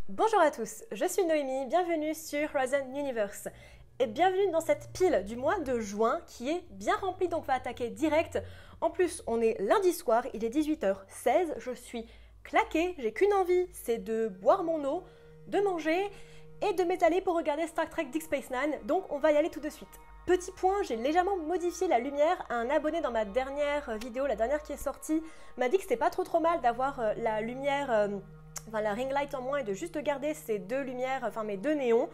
Bonjour à tous, je suis Noémie, bienvenue sur Horizon Universe et bienvenue dans cette pile du mois de juin qui est bien remplie, donc on va attaquer direct. En plus, on est lundi soir, il est 18h16, je suis claquée, j'ai qu'une envie, c'est de boire mon eau, de manger et de m'étaler pour regarder Star Trek Deep Space Nine, donc on va y aller tout de suite. Petit point, j'ai légèrement modifié la lumière. Un abonné dans ma dernière vidéo, la dernière qui est sortie, m'a dit que c'était pas trop mal d'avoir la lumière, la ring light en moins et de juste garder ces deux lumières, mes deux néons.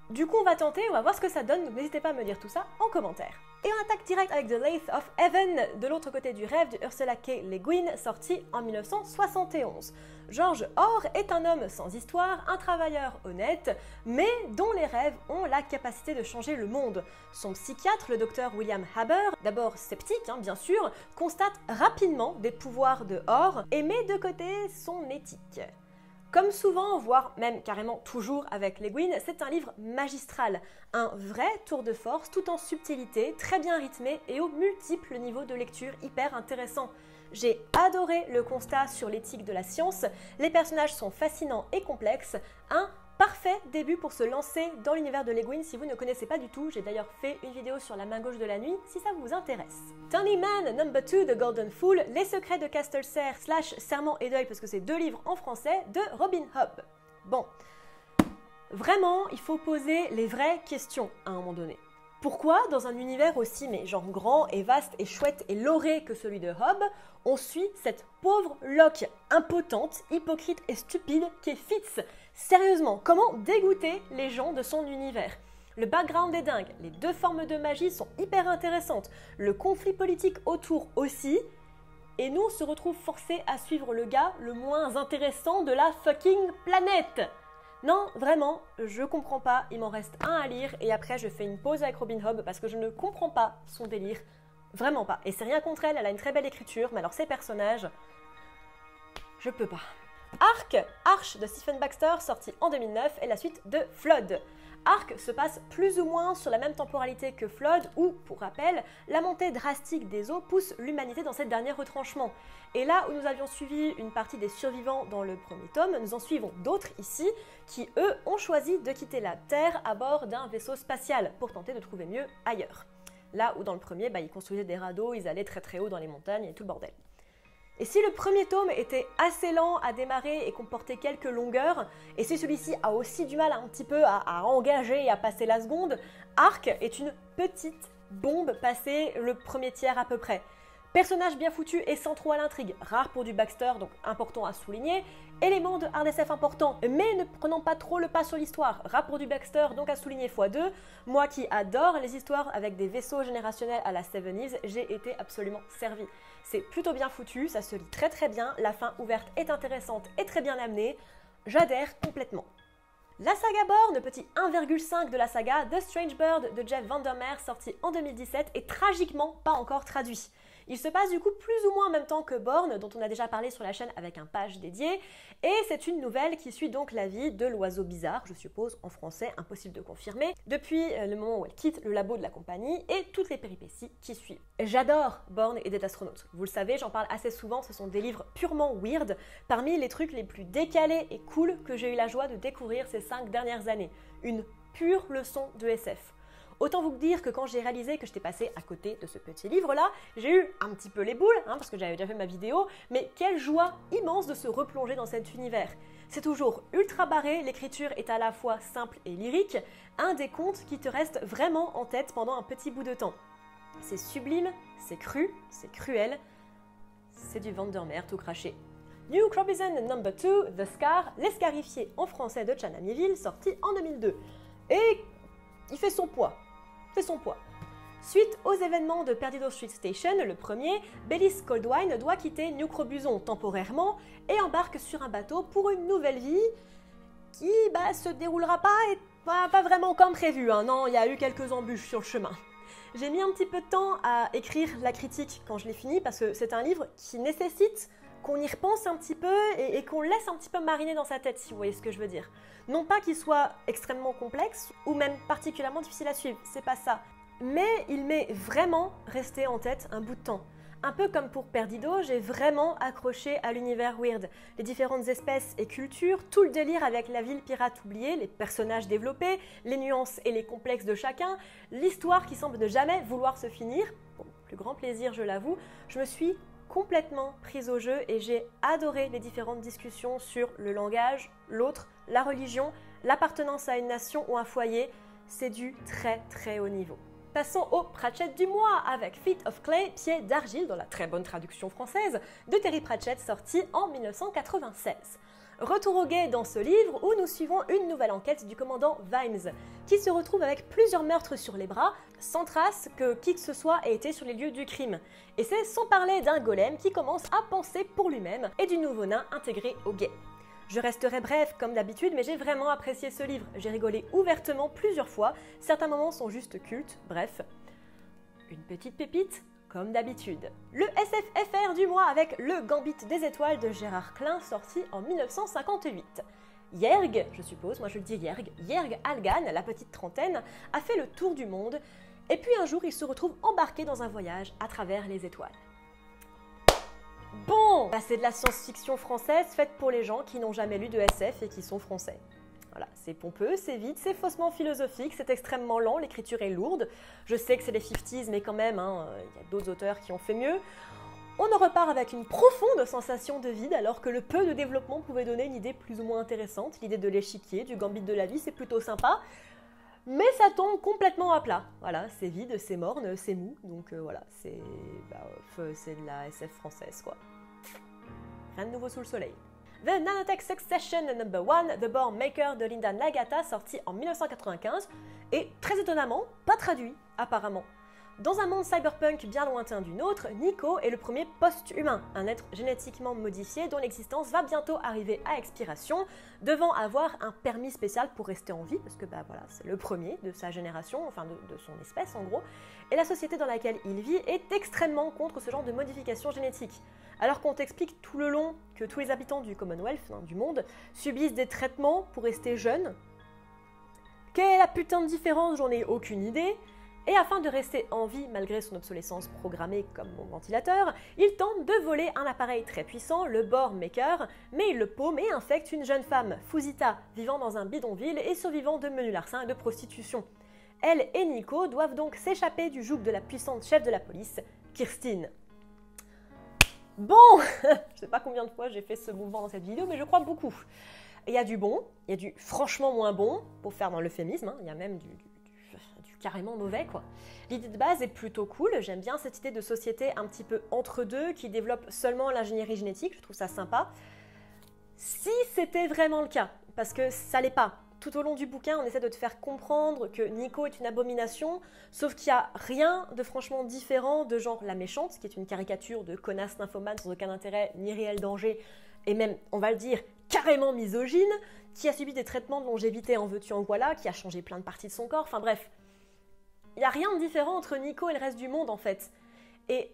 Du coup, on va tenter, on va voir ce que ça donne, donc n'hésitez pas à me dire tout ça en commentaire. Et on attaque direct avec The Lathe of Heaven, de l'autre côté du rêve, de Ursula K. Le Guin, sorti en 1971. George Orr est un homme sans histoire, un travailleur honnête, mais dont les rêves ont la capacité de changer le monde. Son psychiatre, le docteur William Haber, d'abord sceptique bien sûr, constate rapidement des pouvoirs de Orr et met de côté son éthique. Comme souvent, voire même carrément toujours avec Le Guin, c'est un livre magistral, un vrai tour de force tout en subtilité, très bien rythmé et aux multiples niveaux de lecture hyper intéressants. J'ai adoré le constat sur l'éthique de la science, les personnages sont fascinants et complexes, un parfait début pour se lancer dans l'univers de Le Guin si vous ne connaissez pas du tout. J'ai d'ailleurs fait une vidéo sur la main gauche de la nuit si ça vous intéresse. Tiny Man No. 2 de Golden Fool, Les secrets de Castle Serre / Serment et deuil, parce que c'est deux livres en français, de Robin Hobb. Bon, vraiment, il faut poser les vraies questions à un moment donné. Pourquoi, dans un univers aussi grand et vaste et chouette et loré que celui de Hobb, on suit cette pauvre Locke impotente, hypocrite et stupide qu'est Fitz? Sérieusement, comment dégoûter les gens de son univers? Le background est dingue, les deux formes de magie sont hyper intéressantes, le conflit politique autour aussi, et nous on se retrouve forcés à suivre le gars le moins intéressant de la fucking planète. Non, vraiment, je comprends pas, il m'en reste un à lire et après je fais une pause avec Robin Hobb parce que je ne comprends pas son délire, vraiment pas. Et c'est rien contre elle, elle a une très belle écriture, mais alors ces personnages, je peux pas. Arch de Stephen Baxter, sorti en 2009, est la suite de Flood. Arc se passe plus ou moins sur la même temporalité que Flood où, pour rappel, la montée drastique des eaux pousse l'humanité dans ses derniers retranchements. Et là où nous avions suivi une partie des survivants dans le premier tome, nous en suivons d'autres ici qui, eux, ont choisi de quitter la Terre à bord d'un vaisseau spatial pour tenter de trouver mieux ailleurs. Là où dans le premier, ils construisaient des radeaux, ils allaient très haut dans les montagnes et tout le bordel. Et si le premier tome était assez lent à démarrer et comportait quelques longueurs, et si celui-ci a aussi du mal un petit peu à engager et à passer la seconde, Arc est une petite bombe passée le premier tiers à peu près. Personnage bien foutu et sans trop à l'intrigue, rare pour du Baxter, donc important à souligner. Élément de hard SF important, mais ne prenant pas trop le pas sur l'histoire, rare pour du Baxter, donc à souligner x2. Moi qui adore les histoires avec des vaisseaux générationnels à la Seven Eves, j'ai été absolument servi. C'est plutôt bien foutu, ça se lit très bien, la fin ouverte est intéressante et très bien amenée, j'adhère complètement. La saga Bourne, petit 1,5 de la saga The Strange Bird de Jeff Vandermeer, sorti en 2017 et tragiquement pas encore traduit. Il se passe du coup plus ou moins en même temps que Bourne, dont on a déjà parlé sur la chaîne avec un page dédié, et c'est une nouvelle qui suit donc la vie de l'oiseau bizarre, je suppose en français, impossible de confirmer, depuis le moment où elle quitte le labo de la compagnie et toutes les péripéties qui suivent. J'adore Bourne et Dead Astronaut. Vous le savez, j'en parle assez souvent, ce sont des livres purement weird, parmi les trucs les plus décalés et cool que j'ai eu la joie de découvrir ces 5 dernières années. Une pure leçon de SF. Autant vous dire que quand j'ai réalisé que j'étais passée à côté de ce petit livre-là, j'ai eu un petit peu les boules, parce que j'avais déjà fait ma vidéo, mais quelle joie immense de se replonger dans cet univers. C'est toujours ultra barré, l'écriture est à la fois simple et lyrique, un des contes qui te reste vraiment en tête pendant un petit bout de temps. C'est sublime, c'est cru, c'est cruel, c'est du Vandermeer tout craché. New Crobizon No. 2, The Scar, l'escarifié en français de Chana Miéville, sorti en 2002. Et il fait son poids. Suite aux événements de Perdido Street Station, le premier, Bellis Coldwine doit quitter New Crobuzon temporairement et embarque sur un bateau pour une nouvelle vie qui se déroulera pas vraiment comme prévu. Non, il y a eu quelques embûches sur le chemin. J'ai mis un petit peu de temps à écrire la critique quand je l'ai fini parce que c'est un livre qui nécessite qu'on y repense un petit peu et qu'on laisse un petit peu mariner dans sa tête, si vous voyez ce que je veux dire. Non pas qu'il soit extrêmement complexe ou même particulièrement difficile à suivre, c'est pas ça. Mais il m'est vraiment resté en tête un bout de temps. Un peu comme pour Perdido, j'ai vraiment accroché à l'univers weird. Les différentes espèces et cultures, tout le délire avec la ville pirate oubliée, les personnages développés, les nuances et les complexes de chacun, l'histoire qui semble ne jamais vouloir se finir, pour mon plus grand plaisir je l'avoue, je me suis complètement prise au jeu et j'ai adoré les différentes discussions sur le langage, l'autre, la religion, l'appartenance à une nation ou un foyer. C'est du très très haut niveau. Passons au Pratchett du mois avec Feet of Clay, pieds d'argile, dans la très bonne traduction française, de Terry Pratchett, sorti en 1996. Retour au guet dans ce livre où nous suivons une nouvelle enquête du commandant Vimes, qui se retrouve avec plusieurs meurtres sur les bras, sans trace que qui que ce soit ait été sur les lieux du crime. Et c'est sans parler d'un golem qui commence à penser pour lui-même et du nouveau nain intégré au guet. Je resterai bref comme d'habitude, mais j'ai vraiment apprécié ce livre. J'ai rigolé ouvertement plusieurs fois, certains moments sont juste cultes, bref. Une petite pépite, comme d'habitude. Le SFFR du mois avec Le Gambit des étoiles de Gérard Klein, sorti en 1958. Yerg, je suppose, moi je le dis Yerg Algan, la petite trentaine, a fait le tour du monde, et puis un jour il se retrouve embarqué dans un voyage à travers les étoiles. Bon, c'est de la science-fiction française faite pour les gens qui n'ont jamais lu de SF et qui sont français. Voilà, c'est pompeux, c'est vite, c'est faussement philosophique, c'est extrêmement lent, l'écriture est lourde. Je sais que c'est les 50s, mais quand même, y a d'autres auteurs qui ont fait mieux. On en repart avec une profonde sensation de vide, alors que le peu de développement pouvait donner une idée plus ou moins intéressante. L'idée de l'échiquier, du gambit de la vie, c'est plutôt sympa. Mais ça tombe complètement à plat. Voilà, c'est vide, c'est morne, c'est mou. Donc voilà, c'est de la SF française, quoi. Rien de nouveau sous le soleil. The Nanotech Succession No. 1, The Boar Maker de Linda Nagata, sorti en 1995, et très étonnamment, pas traduit, apparemment. Dans un monde cyberpunk bien lointain du nôtre, Nico est le premier post-humain, un être génétiquement modifié dont l'existence va bientôt arriver à expiration, devant avoir un permis spécial pour rester en vie, parce que voilà, c'est le premier de sa génération, enfin de son espèce en gros, et la société dans laquelle il vit est extrêmement contre ce genre de modification génétique. Alors qu'on t'explique tout le long que tous les habitants du Commonwealth, du monde, subissent des traitements pour rester jeunes. Quelle est la putain de différence? J'en ai aucune idée. Et afin de rester en vie malgré son obsolescence programmée comme mon ventilateur, il tente de voler un appareil très puissant, le Boar Maker, mais il le paume et infecte une jeune femme, Fusita, vivant dans un bidonville et survivant de menus larcins et de prostitution. Elle et Nico doivent donc s'échapper du joug de la puissante chef de la police, Kirstine. Bon, je sais pas combien de fois j'ai fait ce mouvement dans cette vidéo, mais je crois beaucoup. Il y a du bon, il y a du franchement moins bon, pour faire dans l'euphémisme, il y a même du carrément mauvais, quoi. L'idée de base est plutôt cool, j'aime bien cette idée de société un petit peu entre deux, qui développe seulement l'ingénierie génétique, je trouve ça sympa. Si c'était vraiment le cas, parce que ça l'est pas. Tout au long du bouquin, on essaie de te faire comprendre que Nico est une abomination, sauf qu'il n'y a rien de franchement différent de genre la méchante, qui est une caricature de connasse nymphomane sans aucun intérêt ni réel danger, et même, on va le dire, carrément misogyne, qui a subi des traitements de longévité en veux-tu en voilà, qui a changé plein de parties de son corps, enfin bref. Il n'y a rien de différent entre Nico et le reste du monde, en fait. Et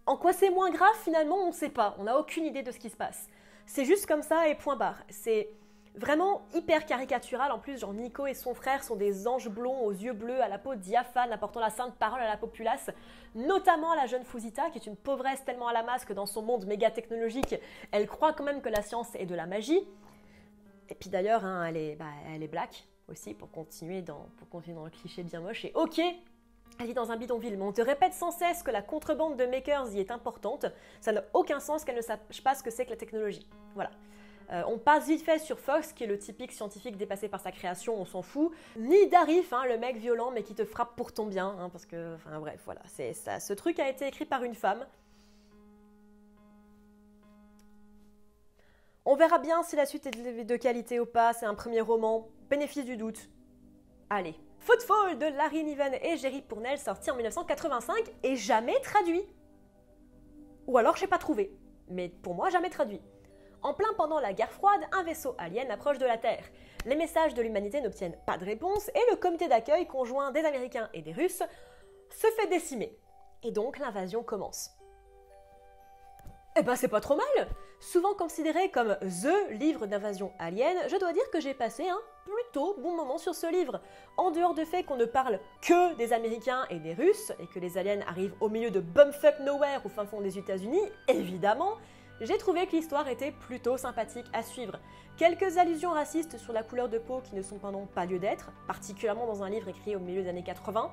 en quoi c'est moins grave, finalement, on ne sait pas. On n'a aucune idée de ce qui se passe. C'est juste comme ça et point barre. C'est vraiment hyper caricatural. En plus, genre Nico et son frère sont des anges blonds aux yeux bleus, à la peau diaphane, apportant la sainte parole à la populace, notamment à la jeune Fusita, qui est une pauvresse tellement à la masse que dans son monde méga technologique, elle croit quand même que la science est de la magie. Et puis d'ailleurs, elle est black aussi, pour continuer dans le cliché bien moche. Et ok, elle vit dans un bidonville, mais on te répète sans cesse que la contrebande de makers y est importante. Ça n'a aucun sens qu'elle ne sache pas ce que c'est que la technologie. Voilà. On passe vite fait sur Fox, qui est le typique scientifique dépassé par sa création, on s'en fout. Ni Darif, le mec violent, mais qui te frappe pour ton bien, parce que, enfin bref, voilà. C'est ça. Ce truc a été écrit par une femme. On verra bien si la suite est de qualité ou pas, c'est un premier roman, bénéfice du doute. Allez. Footfall de Larry Niven et Jerry Pournelle, sorti en 1985 et jamais traduit. Ou alors j'ai pas trouvé, mais pour moi jamais traduit. En plein pendant la guerre froide, un vaisseau alien approche de la Terre. Les messages de l'humanité n'obtiennent pas de réponse et le comité d'accueil conjoint des Américains et des Russes se fait décimer. Et donc l'invasion commence. Eh ben c'est pas trop mal. Souvent considéré comme THE livre d'invasion alien, je dois dire que j'ai passé un plutôt bon moment sur ce livre. En dehors du fait qu'on ne parle que des Américains et des Russes, et que les aliens arrivent au milieu de bumfuck nowhere au fin fond des États-Unis, évidemment, j'ai trouvé que l'histoire était plutôt sympathique à suivre. Quelques allusions racistes sur la couleur de peau qui ne sont pendant pas lieu d'être, particulièrement dans un livre écrit au milieu des années 80.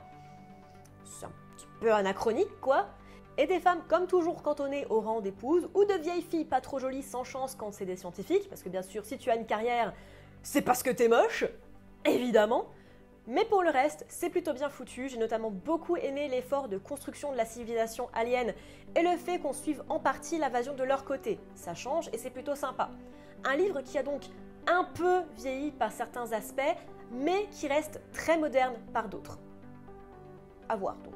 C'est un petit peu anachronique, quoi. Et des femmes comme toujours cantonnées au rang d'épouses, ou de vieilles filles pas trop jolies sans chance quand c'est des scientifiques, parce que bien sûr, si tu as une carrière, c'est parce que t'es moche, évidemment. Mais pour le reste, c'est plutôt bien foutu, j'ai notamment beaucoup aimé l'effort de construction de la civilisation alien et le fait qu'on suive en partie l'invasion de leur côté. Ça change et c'est plutôt sympa. Un livre qui a donc un peu vieilli par certains aspects, mais qui reste très moderne par d'autres. À voir donc.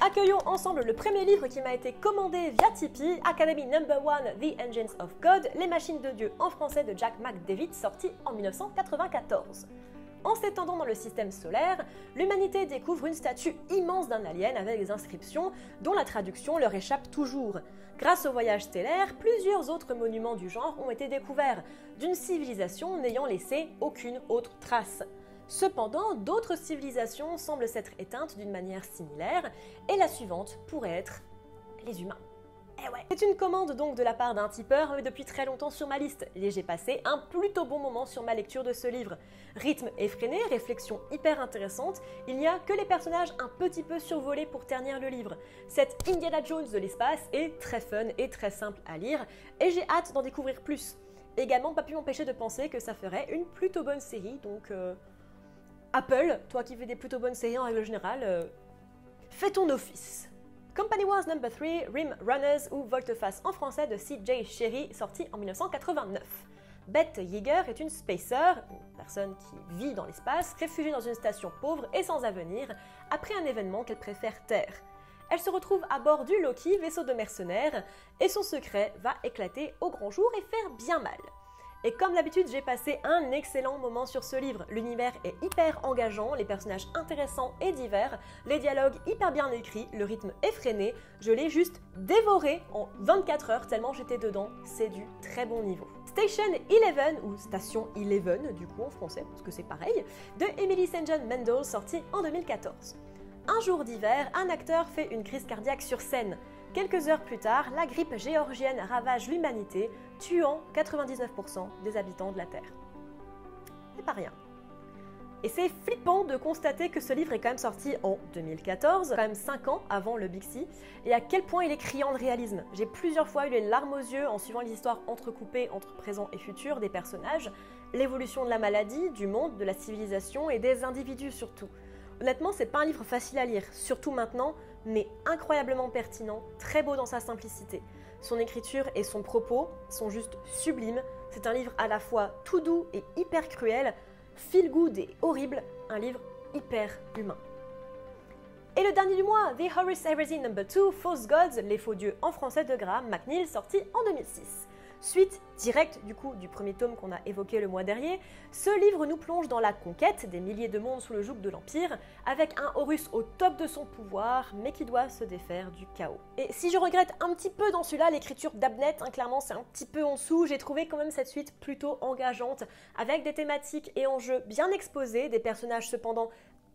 Accueillons ensemble le premier livre qui m'a été commandé via Tipeee, Academy No. 1, The Engines of God, Les Machines de Dieu en français de Jack McDavid, sorti en 1994. En s'étendant dans le système solaire, l'humanité découvre une statue immense d'un alien avec des inscriptions dont la traduction leur échappe toujours. Grâce au voyage stellaire, plusieurs autres monuments du genre ont été découverts, d'une civilisation n'ayant laissé aucune autre trace. Cependant, d'autres civilisations semblent s'être éteintes d'une manière similaire, et la suivante pourrait être les humains. Eh ouais. C'est une commande donc de la part d'un tipeur, mais depuis très longtemps sur ma liste, et j'ai passé un plutôt bon moment sur ma lecture de ce livre. Rythme effréné, réflexion hyper intéressante, il n'y a que les personnages un petit peu survolés pour ternir le livre. Cette Indiana Jones de l'espace est très fun et très simple à lire, et j'ai hâte d'en découvrir plus. Également, pas pu m'empêcher de penser que ça ferait une plutôt bonne série, donc Apple, toi qui fais des plutôt bonnes séries en règle générale, fais ton office. Company Wars No. 3, Rim Runners ou Volte-Face en français de C.J. Cherryh, sorti en 1989. Beth Yeager est une spacer, une personne qui vit dans l'espace, réfugiée dans une station pauvre et sans avenir, après un événement qu'elle préfère taire. Elle se retrouve à bord du Loki, vaisseau de mercenaires, et son secret va éclater au grand jour et faire bien mal. Et comme d'habitude, j'ai passé un excellent moment sur ce livre. L'univers est hyper engageant, les personnages intéressants et divers, les dialogues hyper bien écrits, le rythme effréné. Je l'ai juste dévoré en 24 heures tellement j'étais dedans. C'est du très bon niveau. Station 11, ou Station 11 du coup en français, parce que c'est pareil, de Emily St. John Mandel, sorti en 2014. Un jour d'hiver, un acteur fait une crise cardiaque sur scène. Quelques heures plus tard, la grippe géorgienne ravage l'humanité, tuant 99% des habitants de la Terre. C'est pas rien. Et c'est flippant de constater que ce livre est quand même sorti en 2014, quand même 5 ans avant le Bixi, et à quel point il est criant de réalisme. J'ai plusieurs fois eu les larmes aux yeux en suivant les histoires entrecoupées entre présent et futur des personnages, l'évolution de la maladie, du monde, de la civilisation et des individus surtout. Honnêtement, c'est pas un livre facile à lire, surtout maintenant, mais incroyablement pertinent, très beau dans sa simplicité. Son écriture et son propos sont juste sublimes. C'est un livre à la fois tout doux et hyper cruel, feel good et horrible, un livre hyper humain. Et le dernier du mois, The Horus Heresy No. 2, False Gods, les faux dieux en français de Graham McNeill, sorti en 2006. Suite directe du coup du premier tome qu'on a évoqué le mois dernier, ce livre nous plonge dans la conquête des milliers de mondes sous le joug de l'Empire, avec un Horus au top de son pouvoir, mais qui doit se défaire du chaos. Et si je regrette un petit peu dans celui-là l'écriture d'Abnett, clairement c'est un petit peu en dessous, j'ai trouvé quand même cette suite plutôt engageante, avec des thématiques et enjeux bien exposés, des personnages cependant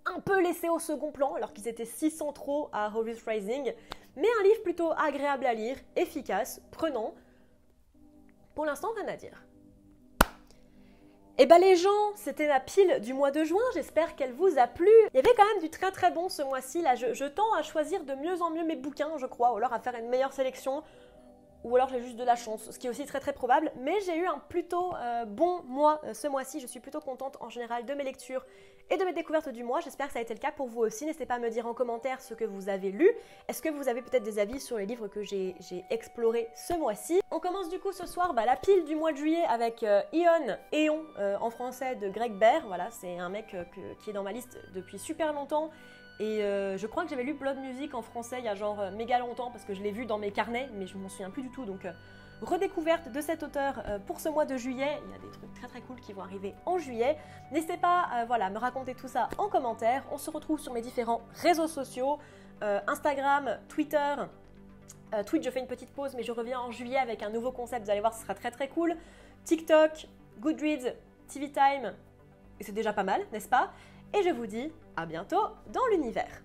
un peu laissés au second plan, alors qu'ils étaient si centraux à Horus Rising, mais un livre plutôt agréable à lire, efficace, prenant. Pour l'instant, rien à dire. Et bah les gens, c'était ma pile du mois de juin, j'espère qu'elle vous a plu. Il y avait quand même du très très bon ce mois-ci, là je tends à choisir de mieux en mieux mes bouquins, je crois, ou alors à faire une meilleure sélection, ou alors j'ai juste de la chance, ce qui est aussi très très probable, mais j'ai eu un plutôt bon mois ce mois-ci, je suis plutôt contente en général de mes lectures et de mes découvertes du mois, j'espère que ça a été le cas pour vous aussi, n'hésitez pas à me dire en commentaire ce que vous avez lu, est-ce que vous avez peut-être des avis sur les livres que j'ai explorés ce mois-ci. On commence du coup ce soir la pile du mois de juillet avec Éon en français de Greg Bear, voilà, c'est un mec qui est dans ma liste depuis super longtemps. Et je crois que j'avais lu Blood Music en français il y a genre méga longtemps parce que je l'ai vu dans mes carnets, mais je m'en souviens plus du tout. Donc redécouverte de cet auteur pour ce mois de juillet. Il y a des trucs très très cool qui vont arriver en juillet. N'hésitez pas à me raconter tout ça en commentaire. On se retrouve sur mes différents réseaux sociaux, Instagram, Twitter, Twitch, je fais une petite pause, mais je reviens en juillet avec un nouveau concept. Vous allez voir, ce sera très très cool. TikTok, Goodreads, TV Time, et c'est déjà pas mal, n'est-ce pas? Et je vous dis à bientôt dans l'univers.